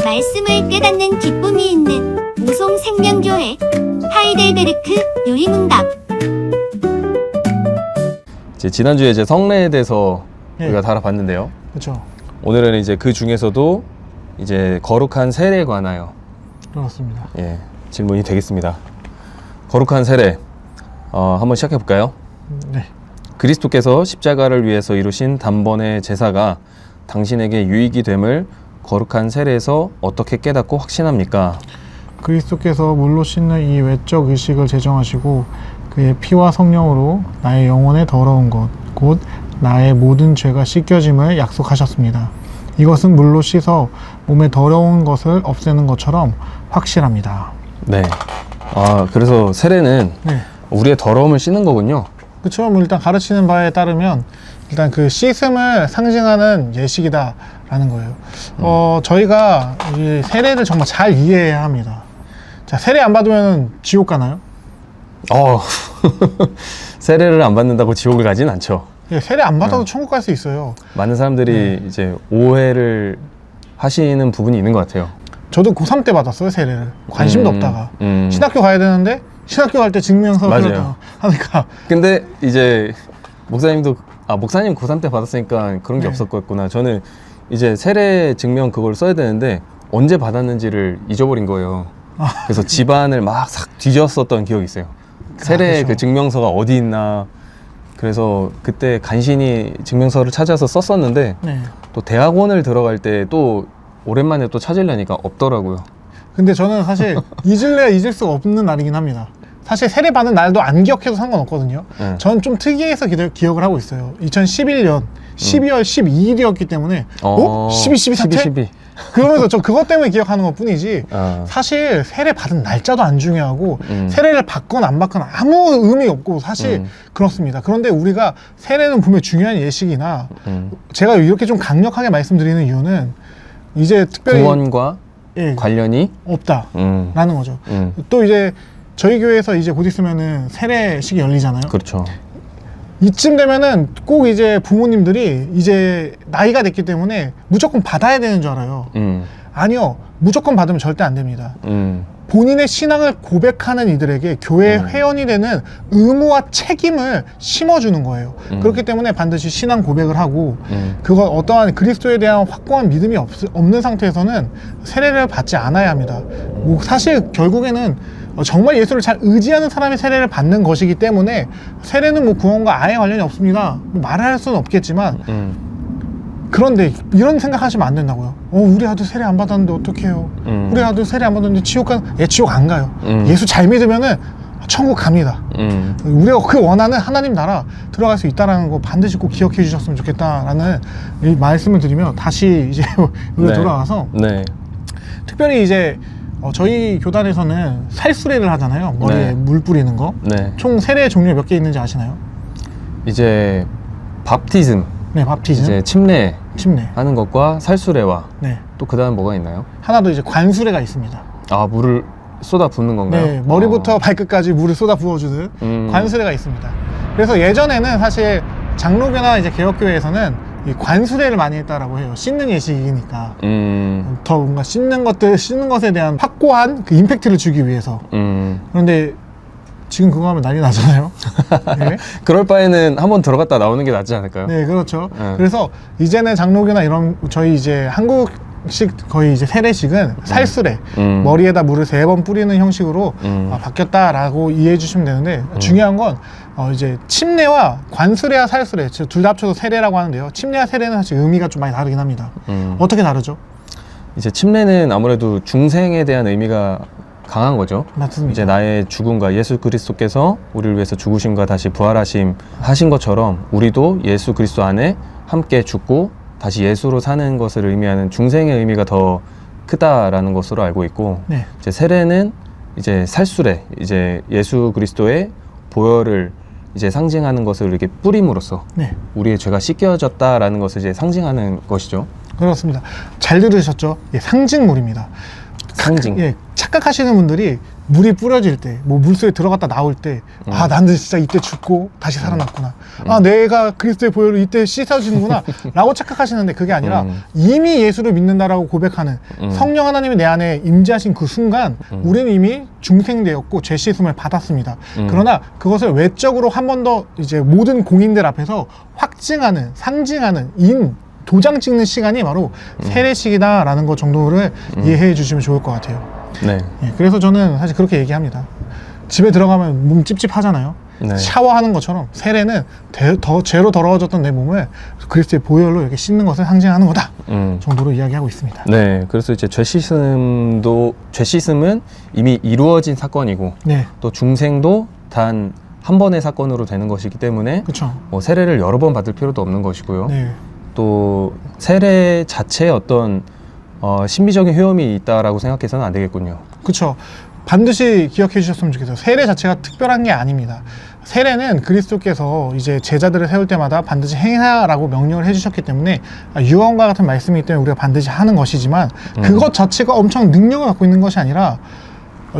말씀을 깨닫는 기쁨이 있는 우송생명교회 하이델베르크 유희문답. 지난주에 이제 성례에 대해서 예. 우리가 다뤄봤는데요. 그렇죠. 오늘은 이제 그 중에서도 이제 거룩한 세례에 관하여 그렇습니다. 질문이 되겠습니다. 거룩한 세례 한번 시작해 볼까요? 네. 그리스도께서 십자가를 위해서 이루신 단번의 제사가 당신에게 유익이 됨을 거룩한 세례에서 어떻게 깨닫고 확신합니까? 그리스도께서 물로 씻는 이 외적 의식을 제정하시고 그의 피와 성령으로 나의 영혼의 더러운 것, 곧 나의 모든 죄가 씻겨짐을 약속하셨습니다. 이것은 물로 씻어 몸에 더러운 것을 없애는 것처럼 확실합니다. 네. 그래서 세례는 네. 우리의 더러움을 씻는 거군요. 그렇죠. 뭐 일단 가르치는 바에 따르면 일단 그 씻음을 상징하는 예식이다라는 거예요. 저희가 이 세례를 정말 잘 이해해야 합니다. 자, 세례 안 받으면 지옥 가나요? 세례를 안 받는다고 지옥을 가진 않죠. 예, 세례 안 받아도 천국 갈 수 있어요. 많은 사람들이 이제 오해를 하시는 부분이 있는 것 같아요. 저도 고3 때 받았어요, 세례를. 관심도 없다가. 음. 신학교 가야 되는데, 신학교 갈 때 증명서 맞아요. 필요하다 하니까. 근데 이제 목사님도 목사님 고3 때 받았으니까 그런 게 네. 없었겠구나. 저는 이제 세례 증명 그걸 써야 되는데 언제 받았는지를 잊어버린 거예요. 그래서 집안을 막 싹 뒤졌었던 기억이 있어요. 세례 그렇죠. 그 증명서가 어디 있나. 그래서 그때 간신히 증명서를 찾아서 썼었는데 네. 또 대학원을 들어갈 때 또 오랜만에 또 찾으려니까 없더라고요. 근데 저는 사실 잊을래야 잊을 수가 없는 날이긴 합니다. 사실 세례 받은 날도 안 기억해도 상관없거든요. 네. 저는 좀 특이해서 기억을 하고 있어요. 2011년 12월 12일이었기 때문에 12 사태? 12. 그러면서 저 그것 때문에 기억하는 것 뿐이지 아. 사실 세례 받은 날짜도 안 중요하고 음. 세례를 받거나 안 받거나 아무 의미 없고 사실 그렇습니다. 그런데 우리가 세례는 분명히 중요한 예식이나 제가 이렇게 좀 강력하게 말씀드리는 이유는 이제 특별히 구원과 예, 관련이 없다라는 거죠. 또 이제 저희 교회에서 이제 곧 있으면은 세례식이 열리잖아요. 그렇죠. 이쯤 되면은 꼭 이제 부모님들이 이제 나이가 됐기 때문에 무조건 받아야 되는 줄 알아요. 아니요. 무조건 받으면 절대 안 됩니다. 본인의 신앙을 고백하는 이들에게 교회 회원이 되는 의무와 책임을 심어주는 거예요. 그렇기 때문에 반드시 신앙 고백을 하고 그거 어떠한 그리스도에 대한 확고한 믿음이 없는 상태에서는 세례를 받지 않아야 합니다. 뭐 사실 결국에는 정말 예수를 잘 의지하는 사람이 세례를 받는 것이기 때문에 세례는 뭐 구원과 아예 관련이 없습니다. 뭐 말을 할 수는 없겠지만 그런데 이런 생각하시면 안 된다고요. 우리 아들 세례 안 받았는데 어떡해요? 우리 아들 세례 안 받았는데 지옥 지옥 안 가요. 예수 잘 믿으면은 천국 갑니다. 우리가 그 원하는 하나님 나라 들어갈 수 있다는 거 반드시 꼭 기억해 주셨으면 좋겠다라는 이 말씀을 드리며 다시 이제 여기 돌아와서 특별히 이제 저희 교단에서는 살수례를 하잖아요. 머리에 물 뿌리는 거. 총 세례 종류 몇 개 있는지 아시나요? 이제 밥티즘, 네, 밥티즘. 이제 침례 침례. 하는 것과 살수례와 네. 또 그다음 뭐가 있나요? 하나 더 이제 관수례가 있습니다. 물을 쏟아 붓는 건가요? 네, 머리부터 발끝까지 물을 쏟아 부어주는 관수례가 있습니다. 그래서 예전에는 사실 장로교나 이제 개혁교회에서는 이 관수례를 많이 했다라고 해요. 씻는 예식이니까. 더 뭔가 씻는 것에 대한 확고한 그 임팩트를 주기 위해서. 그런데 지금 그거 하면 난리 나잖아요. 네. 그럴 바에는 한번 들어갔다 나오는 게 낫지 않을까요? 네, 그렇죠. 그래서 이제는 장로교나 이런 저희 이제 한국식 거의 이제 세례식은 살수례, 머리에다 물을 3번 뿌리는 형식으로 바뀌었다라고 이해해 주시면 되는데 중요한 건 이제 침례와 관수례와 살수례 둘 다 합쳐서 세례라고 하는데요. 침례와 세례는 사실 의미가 좀 많이 다르긴 합니다. 어떻게 다르죠? 이제 침례는 아무래도 중생에 대한 의미가 강한 거죠. 맞습니다. 이제 나의 죽음과 예수 그리스도께서 우리를 위해서 죽으심과 다시 부활하심 하신 것처럼 우리도 예수 그리스도 안에 함께 죽고 다시 예수로 사는 것을 의미하는 중생의 의미가 더 크다라는 것으로 알고 있고, 이제 세례는 이제 살수례, 이제 예수 그리스도의 보혈을 이제 상징하는 것을 이렇게 뿌림으로써 우리의 죄가 씻겨졌다라는 것을 이제 상징하는 것이죠. 그렇습니다. 잘 들으셨죠? 예, 상징물입니다. 상징. 예, 착각하시는 분들이 물이 뿌려질 때, 뭐 물속에 들어갔다 나올 때, 아, 나는 진짜 이때 죽고 다시 살아났구나. 아, 내가 그리스도의 보혈로 이때 씻어지는구나. 라고 착각하시는데 그게 아니라 이미 예수를 믿는다라고 고백하는 성령 하나님이 내 안에 임재하신 그 순간 우리는 이미 중생되었고 죄 씻음을 받았습니다. 그러나 그것을 외적으로 한 번 더 이제 모든 공인들 앞에서 확증하는, 상징하는 도장 찍는 시간이 바로 세례식이다라는 것 정도를 이해해 주시면 좋을 것 같아요. 네. 예, 그래서 저는 사실 그렇게 얘기합니다. 집에 들어가면 몸 찝찝하잖아요. 네. 샤워하는 것처럼 세례는 더 죄로 더러워졌던 내 몸을 그리스도의 보혈로 이렇게 씻는 것을 상징하는 거다 정도로 이야기하고 있습니다. 네, 그래서 이제 죄 씻음은 이미 이루어진 사건이고, 네, 또 중생도 단 한 번의 사건으로 되는 것이기 때문에 그렇죠. 뭐 세례를 여러 번 받을 필요도 없는 것이고요. 네, 또 세례 자체에 어떤 신비적인 효험이 있다라고 생각해서는 안 되겠군요. 그렇죠. 반드시 기억해 주셨으면 좋겠어요. 세례 자체가 특별한 게 아닙니다. 세례는 그리스도께서 이제 제자들을 세울 때마다 반드시 행하라고 명령을 해주셨기 때문에 유언과 같은 말씀이기 때문에 우리가 반드시 하는 것이지만 그것 자체가 엄청 능력을 갖고 있는 것이 아니라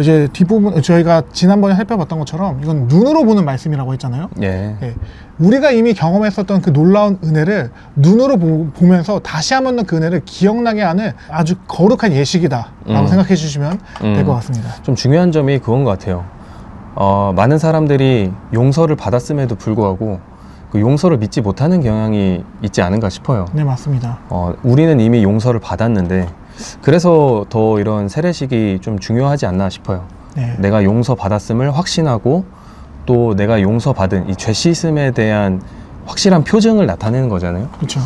이제 뒷부분 저희가 지난번에 살펴봤던 것처럼 이건 눈으로 보는 말씀이라고 했잖아요. 예. 예. 우리가 이미 경험했었던 그 놀라운 은혜를 눈으로 보면서 다시 한번 더 그 은혜를 기억나게 하는 아주 거룩한 예식이다라고 생각해 주시면 될 것 같습니다. 좀 중요한 점이 그건 것 같아요. 많은 사람들이 용서를 받았음에도 불구하고 그 용서를 믿지 못하는 경향이 있지 않은가 싶어요. 네, 맞습니다. 우리는 이미 용서를 받았는데 그래서 더 이런 세례식이 좀 중요하지 않나 싶어요. 네. 내가 용서받았음을 확신하고 또 내가 용서받은 이 죄 씻음에 대한 확실한 표징을 나타내는 거잖아요. 그렇죠.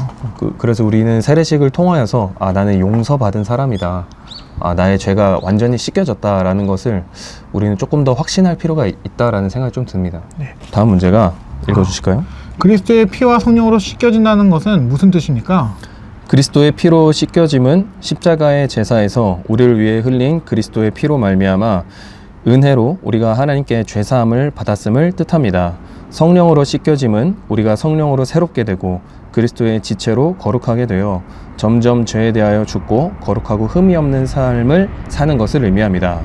그래서 우리는 세례식을 통하여서 나는 용서받은 사람이다. 나의 죄가 완전히 씻겨졌다라는 것을 우리는 조금 더 확신할 필요가 있다라는 생각이 좀 듭니다. 네. 다음 문제가 읽어주실까요? 그리스도의 피와 성령으로 씻겨진다는 것은 무슨 뜻입니까? 그리스도의 피로 씻겨짐은 십자가의 제사에서 우리를 위해 흘린 그리스도의 피로 말미암아 은혜로 우리가 하나님께 죄사함을 받았음을 뜻합니다. 성령으로 씻겨짐은 우리가 성령으로 새롭게 되고 그리스도의 지체로 거룩하게 되어 점점 죄에 대하여 죽고 거룩하고 흠이 없는 삶을 사는 것을 의미합니다.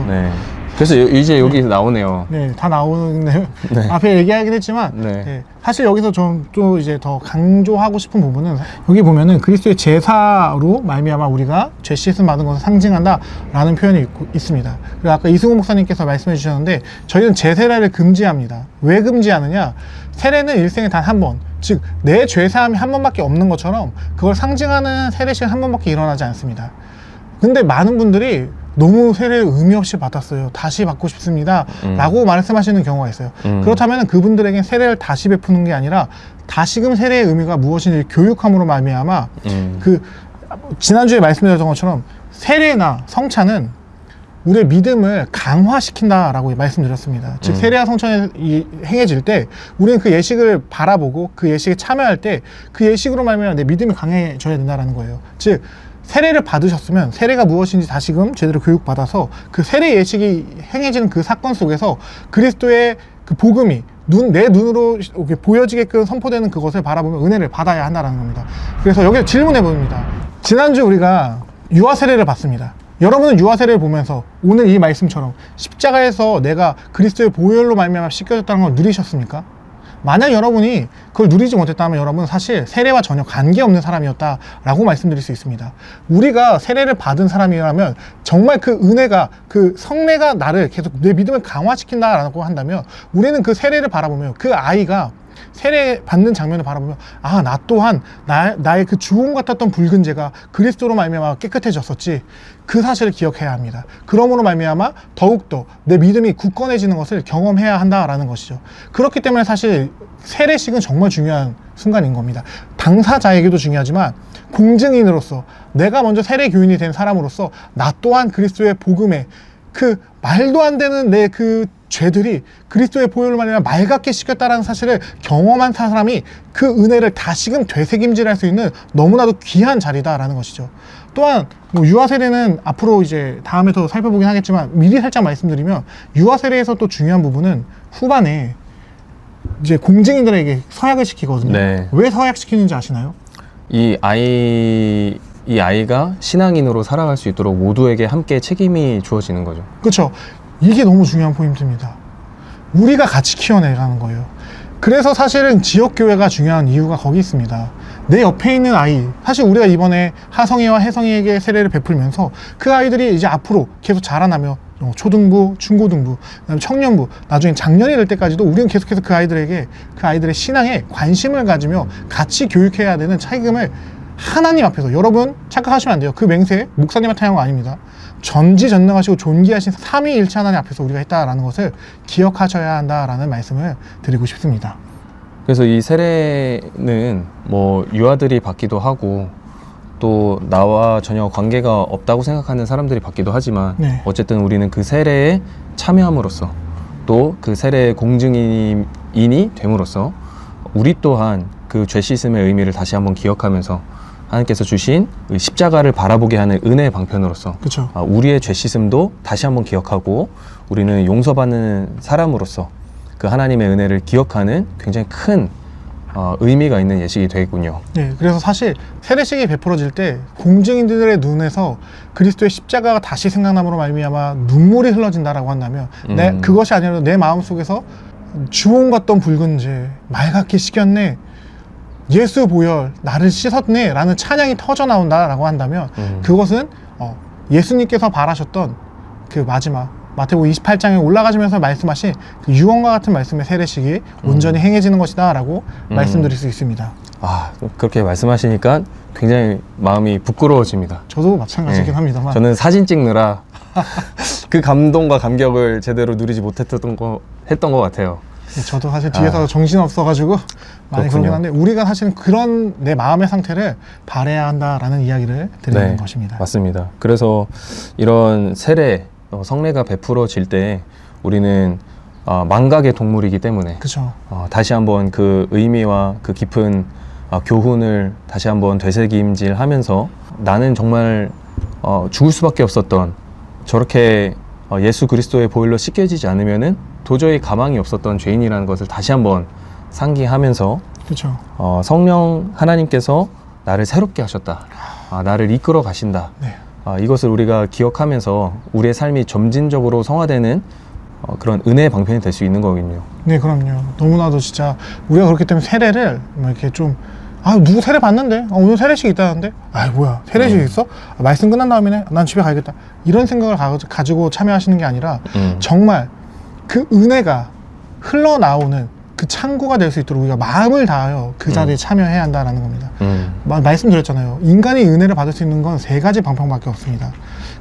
네. 그래서 이제 여기 나오네요. 네, 다 나오는데요. 네. 앞에 얘기하긴 했지만, 네. 네, 사실 여기서 좀 또 이제 더 강조하고 싶은 부분은 여기 보면은 그리스도의 제사로 말미암아 우리가 죄 씻음 받은 것을 상징한다라는 표현이 있습니다. 그리고 아까 이승우 목사님께서 말씀해 주셨는데 저희는 제세례를 금지합니다. 왜 금지하느냐? 세례는 일생에 단 한 번, 즉 내 죄사함이 한 번밖에 없는 것처럼 그걸 상징하는 세례식은 한 번밖에 일어나지 않습니다. 근데 많은 분들이 너무 세례를 의미 없이 받았어요. 다시 받고 싶습니다. 라고 말씀하시는 경우가 있어요. 그렇다면 그분들에게 세례를 다시 베푸는 게 아니라 다시금 세례의 의미가 무엇인지 교육함으로 말미암아 그 지난주에 말씀드렸던 것처럼 세례나 성찬은 우리의 믿음을 강화시킨다라고 말씀드렸습니다. 즉 세례와 성찬이 행해질 때 우리는 그 예식을 바라보고 그 예식에 참여할 때 그 예식으로 말미암아 내 믿음이 강해져야 된다는 거예요. 즉 세례를 받으셨으면 세례가 무엇인지 다시금 제대로 교육받아서 그 세례 예식이 행해지는 그 사건 속에서 그리스도의 그 복음이 내 눈으로 이렇게 보여지게끔 선포되는 그것을 바라보면 은혜를 받아야 한다는 겁니다. 그래서 여기서 질문해 봅니다. 지난주 우리가 유아 세례를 받습니다. 여러분은 유아 세례를 보면서 오늘 이 말씀처럼 십자가에서 내가 그리스도의 보혈로 말미암아 씻겨졌다는 걸 누리셨습니까? 만약 여러분이 그걸 누리지 못했다면 여러분은 사실 세례와 전혀 관계없는 사람이었다라고 말씀드릴 수 있습니다. 우리가 세례를 받은 사람이라면 정말 그 은혜가 그 성례가 나를 계속 내 믿음을 강화시킨다라고 한다면 우리는 그 세례를 바라보며 그 아이가 세례 받는 장면을 바라보면 나 또한 나의 그 주홍 같았던 붉은 죄가 그리스도로 말미암아 깨끗해졌었지 그 사실을 기억해야 합니다. 그러므로 말미암아 더욱더 내 믿음이 굳건해지는 것을 경험해야 한다라는 것이죠. 그렇기 때문에 사실 세례식은 정말 중요한 순간인 겁니다. 당사자에게도 중요하지만 공증인으로서 내가 먼저 세례 교인이 된 사람으로서 나 또한 그리스도의 복음에 그 말도 안 되는 내 그 죄들이 그리스도의 보혈로 말미암아 맑게 씻겼다라는 사실을 경험한 사람이 그 은혜를 다시금 되새김질할 수 있는 너무나도 귀한 자리다라는 것이죠. 또한 뭐 유아 세례는 앞으로 이제 다음에 더 살펴보긴 하겠지만 미리 살짝 말씀드리면 유아 세례에서 또 중요한 부분은 후반에 이제 공증인들에게 서약을 시키거든요. 네. 왜 서약시키는지 아시나요? 이 아이 이 아이가 신앙인으로 살아갈 수 있도록 모두에게 함께 책임이 주어지는 거죠. 그렇죠. 이게 너무 중요한 포인트입니다. 우리가 같이 키워내가는 거예요. 그래서 사실은 지역교회가 중요한 이유가 거기 있습니다. 내 옆에 있는 아이, 사실 우리가 이번에 하성이와 혜성이에게 세례를 베풀면서 그 아이들이 이제 앞으로 계속 자라나며 초등부, 중고등부, 그다음에 청년부, 나중에 장년이 될 때까지도 우리는 계속해서 그 아이들에게 그 아이들의 신앙에 관심을 가지며 같이 교육해야 되는 책임을 하나님 앞에서, 여러분 착각하시면 안 돼요. 그 맹세 목사님한테 한 거 아닙니다. 전지전능하시고 존귀하신 삼위일체 하나님 앞에서 우리가 했다라는 것을 기억하셔야 한다라는 말씀을 드리고 싶습니다. 그래서 이 세례는 뭐 유아들이 받기도 하고 또 나와 전혀 관계가 없다고 생각하는 사람들이 받기도 하지만 네. 어쨌든 우리는 그 세례에 참여함으로써 또 그 세례의 공증인이 됨으로써 우리 또한 그 죄 씻음의 의미를 다시 한번 기억하면서 하나님께서 주신 십자가를 바라보게 하는 은혜의 방편으로서 그렇죠. 우리의 죄 씻음도 다시 한번 기억하고 우리는 용서받는 사람으로서 그 하나님의 은혜를 기억하는 굉장히 큰 의미가 있는 예식이 되겠군요. 네, 그래서 사실 세례식이 베풀어질 때 공증인들의 눈에서 그리스도의 십자가가 다시 생각남으로 말미암아 눈물이 흘러진다라고 한다면 그것이 아니라 내 마음속에서 주홍 같던 붉은 죄 맑게 씻겼네, 예수 보혈 나를 씻었네 라는 찬양이 터져 나온다라고 한다면 그것은 예수님께서 바라셨던 그 마지막 마태복음 28장에 올라가시면서 말씀하신 그 유언과 같은 말씀의 세례식이 온전히 행해지는 것이다 라고 말씀드릴 수 있습니다. 그렇게 말씀하시니까 굉장히 마음이 부끄러워집니다. 저도 마찬가지긴 합니다만 저는 사진 찍느라 그 감동과 감격을 제대로 누리지 못했던 것 같아요. 저도 사실 뒤에서 정신 없어가지고 많이 그러긴 한데 우리가 사실은 그런 내 마음의 상태를 바라야 한다라는 이야기를 드리는 것입니다. 맞습니다. 그래서 이런 세례, 성례가 베풀어질 때 우리는 망각의 동물이기 때문에 그렇죠. 다시 한번 그 의미와 그 깊은 교훈을 다시 한번 되새김질하면서 나는 정말 죽을 수밖에 없었던, 저렇게 예수 그리스도의 보혈로 씻겨지지 않으면은 도저히 가망이 없었던 죄인이라는 것을 다시 한번 상기하면서 그렇죠. 성령 하나님께서 나를 새롭게 하셨다, 나를 이끌어 가신다, 네. 이것을 우리가 기억하면서 우리의 삶이 점진적으로 성화되는 그런 은혜의 방편이 될 수 있는 거거든요. 네, 그럼요. 너무나도 진짜 우리가 그렇기 때문에 세례를 뭐 이렇게 좀 누구 세례 받는데? 오늘 세례식 있다는데? 뭐야, 세례식 있어? 말씀 끝난 다음에는 난 집에 가야겠다. 이런 생각을 가지고 참여하시는 게 아니라 정말 그 은혜가 흘러나오는 그 창구가 될 수 있도록 우리가 마음을 다하여 그 자리에 참여해야 한다는 겁니다. 말씀드렸잖아요. 인간이 은혜를 받을 수 있는 건 3가지 방법밖에 없습니다.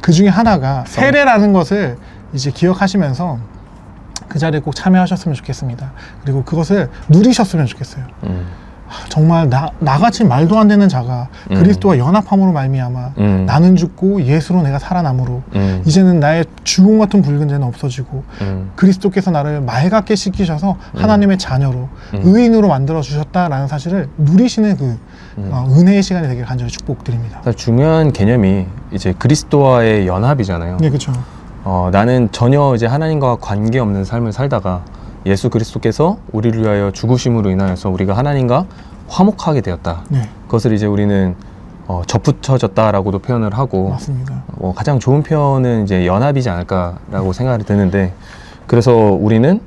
그 중에 하나가 세례라는 것을 이제 기억하시면서 그 자리에 꼭 참여하셨으면 좋겠습니다. 그리고 그것을 누리셨으면 좋겠어요. 정말 나같이 말도 안 되는 자가 그리스도와 연합함으로 말미암아 나는 죽고 예수로 내가 살아남으로 이제는 나의 주홍 같은 붉은 죄는 없어지고 그리스도께서 나를 맑게 씻기셔서 하나님의 자녀로 의인으로 만들어 주셨다라는 사실을 누리시는 그 은혜의 시간이 되길 간절히 축복드립니다. 중요한 개념이 이제 그리스도와의 연합이잖아요. 네, 그렇죠. 나는 전혀 이제 하나님과 관계없는 삶을 살다가 예수 그리스도께서 우리를 위하여 죽으심으로 인하여서 우리가 하나님과 화목하게 되었다. 네. 그것을 이제 우리는 접붙여졌다라고도 표현을 하고, 맞습니다. 가장 좋은 표현은 이제 연합이지 않을까라고 생각이 드는데, 그래서 우리는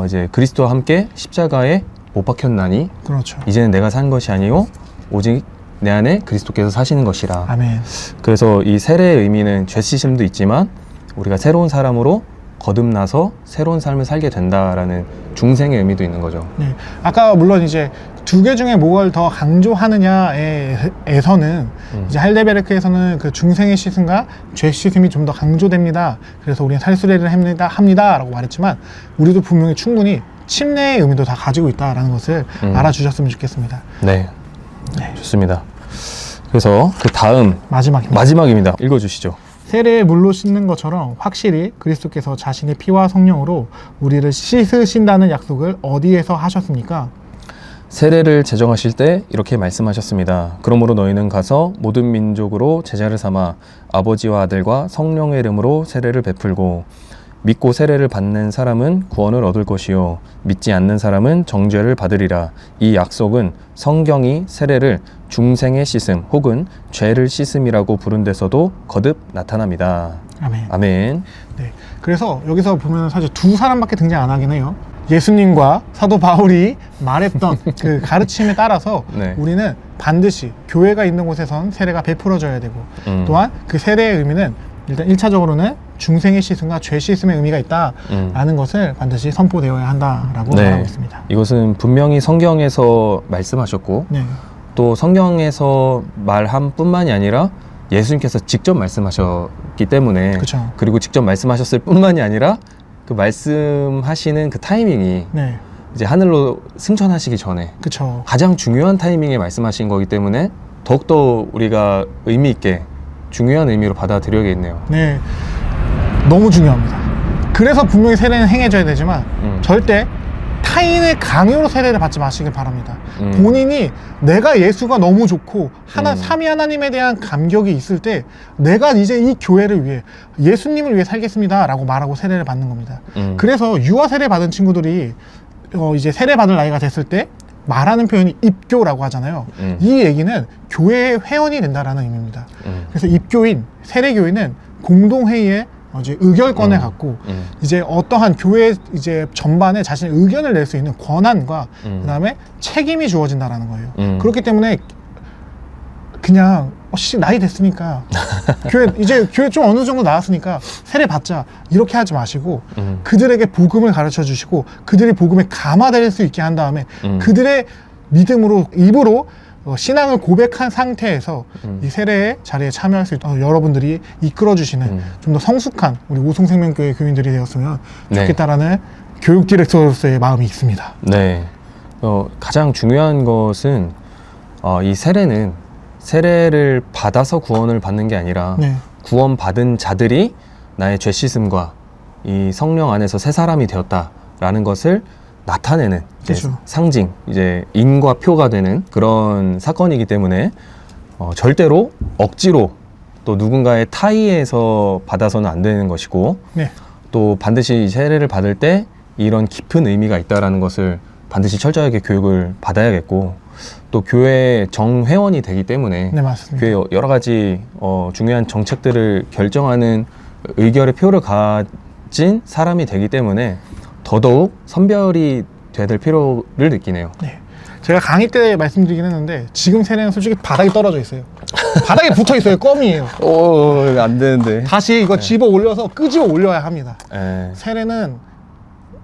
이제 그리스도와 함께 십자가에 못 박혔나니, 그렇죠. 이제는 내가 산 것이 아니요 오직 내 안에 그리스도께서 사시는 것이라. 아멘. 그래서 이 세례의 의미는 죄 씻음도 있지만 우리가 새로운 사람으로 거듭나서 새로운 삶을 살게 된다라는 중생의 의미도 있는 거죠. 네. 아까 물론 이제 2개 중에 뭘 더 강조하느냐에서는 이제 할데베르크에서는 그 중생의 씻음과 죄 씻음이 좀 더 강조됩니다. 그래서 우리는 살수례를 합니다라고 말했지만 우리도 분명히 충분히 침례의 의미도 다 가지고 있다라는 것을 알아주셨으면 좋겠습니다. 네. 좋습니다. 그래서 그 다음 마지막입니다. 읽어주시죠. 세례의 물로 씻는 것처럼 확실히 그리스도께서 자신의 피와 성령으로 우리를 씻으신다는 약속을 어디에서 하셨습니까? 세례를 제정하실 때 이렇게 말씀하셨습니다. 그러므로 너희는 가서 모든 민족으로 제자를 삼아 아버지와 아들과 성령의 이름으로 세례를 베풀고 믿고 세례를 받는 사람은 구원을 얻을 것이요 믿지 않는 사람은 정죄를 받으리라. 이 약속은 성경이 세례를 중생의 씻음 혹은 죄를 씻음이라고 부른 데서도 거듭 나타납니다. 아멘. 아멘. 네. 그래서 여기서 보면 사실 두 사람밖에 등장 안 하긴 해요. 예수님과 사도 바울이 말했던 그 가르침에 따라서 네. 우리는 반드시 교회가 있는 곳에선 세례가 베풀어져야 되고 또한 그 세례의 의미는 일단 1차적으로는 중생의 씻음과 죄 씻음의 의미가 있다라는 것을 반드시 선포되어야 한다라고 말하고 있습니다. 이것은 분명히 성경에서 말씀하셨고 네. 또 성경에서 말한 뿐만이 아니라 예수님께서 직접 말씀하셨기 때문에 그쵸. 그리고 직접 말씀하셨을 뿐만이 아니라 그 말씀하시는 그 타이밍이 네. 이제 하늘로 승천하시기 전에 그쵸. 가장 중요한 타이밍에 말씀하신 거기 때문에 더욱더 우리가 의미 있게 중요한 의미로 받아들여야겠네요. 네. 너무 중요합니다. 그래서 분명히 세례는 행해져야 되지만 절대 타인의 강요로 세례를 받지 마시길 바랍니다. 본인이 내가 예수가 너무 좋고 삼위 하나님에 대한 감격이 있을 때 내가 이제 이 교회를 위해 예수님을 위해 살겠습니다 라고 말하고 세례를 받는 겁니다. 그래서 유아 세례 받은 친구들이 이제 세례 받을 나이가 됐을 때 말하는 표현이 입교라고 하잖아요. 이 얘기는 교회의 회원이 된다라는 의미입니다. 그래서 입교인, 세례교인은 공동회의에 이제 의결권을 갖고 이제 어떠한 교회 이제 전반에 자신의 의견을 낼 수 있는 권한과 그다음에 책임이 주어진다라는 거예요. 그렇기 때문에 그냥 나이 됐으니까 교회 좀 어느 정도 나왔으니까 세례 받자 이렇게 하지 마시고 그들에게 복음을 가르쳐 주시고 그들이 복음에 감화될 수 있게 한 다음에 그들의 믿음으로 입으로 신앙을 고백한 상태에서 이 세례의 자리에 참여할 수 있도록 여러분들이 이끌어주시는 좀 더 성숙한 우리 오송생명교회 교인들이 되었으면 좋겠다라는 교육 디렉터로서의 마음이 있습니다. 네. 가장 중요한 것은 이 세례를 받아서 구원을 받는 게 아니라 구원받은 자들이 나의 죄 씻음과 이 성령 안에서 새 사람이 되었다라는 것을 나타내는 그렇죠. 상징, 이제 인과 표가 되는 그런 사건이기 때문에 절대로 억지로 또 누군가의 타의에서 받아서는 안 되는 것이고 또 반드시 세례를 받을 때 이런 깊은 의미가 있다라는 것을 반드시 철저하게 교육을 받아야겠고 또 교회 정회원이 되기 때문에 맞습니다. 교회 여러 가지 중요한 정책들을 결정하는 의결의 표를 가진 사람이 되기 때문에 더더욱 선별이 돼야 될 필요를 느끼네요. 제가 강의 때 말씀드리긴 했는데 지금 세례는 솔직히 바닥에 떨어져 있어요. 바닥에 붙어 있어요. 껌이에요. 안 되는데. 다시 이거 집어 올려서 끄집어 올려야 합니다. 세례는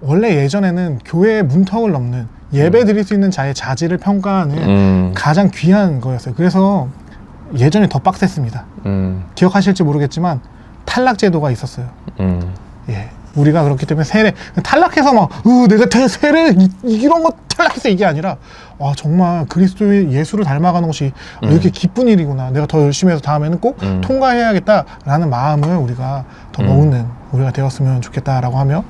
원래 예전에는 교회의 문턱을 넘는 예배 드릴 수 있는 자의 자질을 평가하는 가장 귀한 거였어요. 그래서 예전에 더 빡셌습니다. 기억하실지 모르겠지만 탈락 제도가 있었어요. 우리가 그렇기 때문에 세례 탈락해서 막 내가 세례 이런 거 탈락해서 이게 아니라 정말 그리스도의 예수를 닮아가는 것이 이렇게 기쁜 일이구나. 내가 더 열심히 해서 다음에는 꼭 통과해야겠다라는 마음을 우리가 더 먹는 우리가 되었으면 좋겠다라고 하며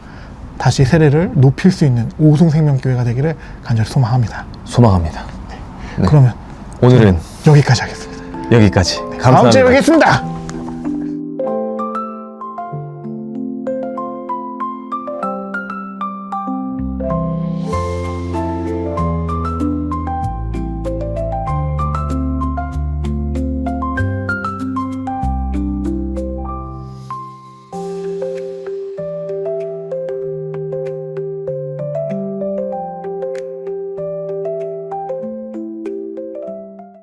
다시 세례를 높일 수 있는 오송생명교회가 되기를 간절히 소망합니다. 네. 그러면 오늘은 여기까지 하겠습니다. 여기까지. 감사합니다. 다음 주에 뵙겠습니다.